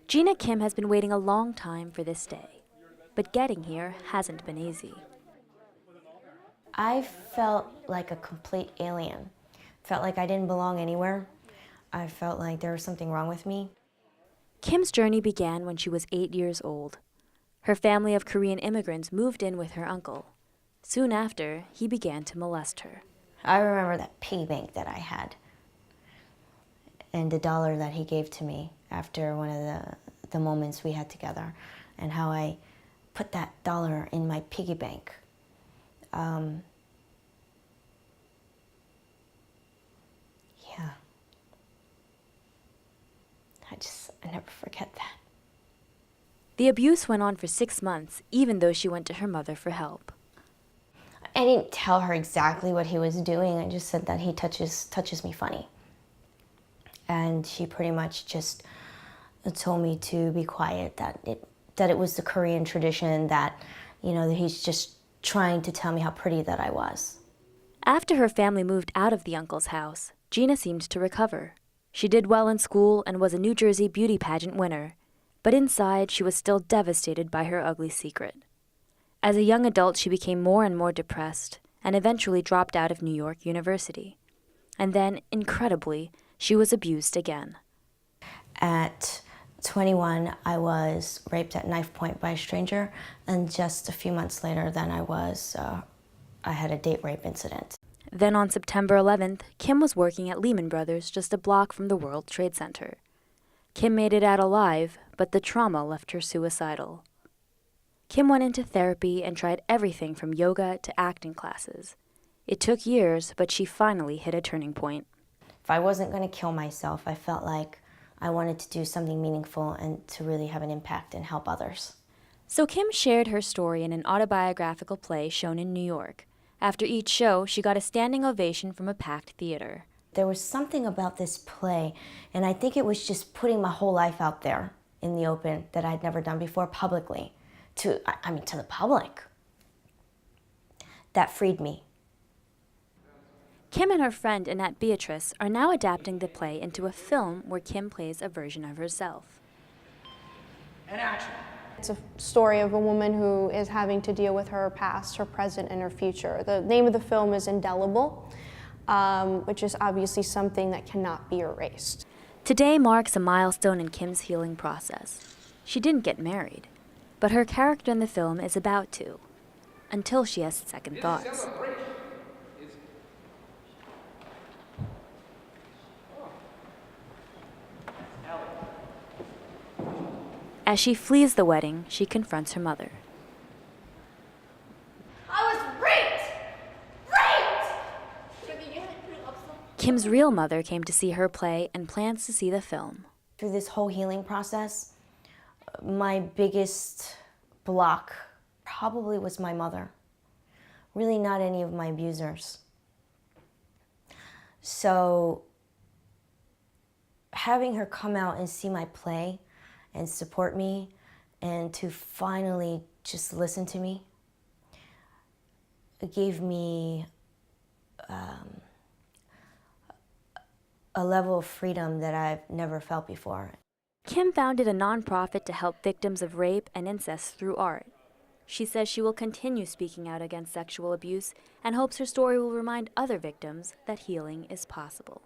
Gina Kim has been waiting a long time for this day, but getting here hasn't been easy. I felt like a complete alien. Felt like I didn't belong anywhere. I felt like there was something wrong with me. Kim's journey began when she was 8 years old. Her family of Korean immigrants moved in with her uncle. Soon after, he began to molest her. I remember that piggy bank that I had and the dollar that he gave to me after one of the moments we had together, and how I put that dollar in my piggy bank. Yeah. I never forget that. The abuse went on for 6 months, even though she went to her mother for help. I didn't tell her exactly what he was doing. I just said that he touches me funny. And she pretty much just told me to be quiet, that it was the Korean tradition, that, that he's just trying to tell me how pretty that I was. After her family moved out of the uncle's house, Gina seemed to recover. She did well in school and was a New Jersey beauty pageant winner, but inside she was still devastated by her ugly secret. As a young adult, she became more and more depressed and eventually dropped out of New York University. And then, incredibly, she was abused again. At 21, I was raped at knife point by a stranger, and just a few months later, then I had a date rape incident. Then on September 11th, Kim was working at Lehman Brothers just a block from the World Trade Center. Kim made it out alive, but the trauma left her suicidal. Kim went into therapy and tried everything from yoga to acting classes. It took years, but she finally hit a turning point. If I wasn't going to kill myself, I felt like I wanted to do something meaningful and to really have an impact and help others. So Kim shared her story in an autobiographical play shown in New York. After each show, she got a standing ovation from a packed theater. There was something about this play, and I think it was just putting my whole life out there in the open that I'd never done before publicly, to the public. That freed me. Kim and her friend Annette Beatrice are now adapting the play into a film where Kim plays a version of herself. And action. It's a story of a woman who is having to deal with her past, her present, and her future. The name of the film is Indelible, which is obviously something that cannot be erased. Today marks a milestone in Kim's healing process. She didn't get married, but her character in the film is about to, until she has second thoughts. As she flees the wedding, she confronts her mother. I was raped! Kim's real mother came to see her play and plans to see the film. Through this whole healing process, my biggest block probably was my mother. Really not any of my abusers. So having her come out and see my play and support me, and to finally just listen to me, it gave me a level of freedom that I've never felt before. Kim founded a nonprofit to help victims of rape and incest through art. She says she will continue speaking out against sexual abuse and hopes her story will remind other victims that healing is possible.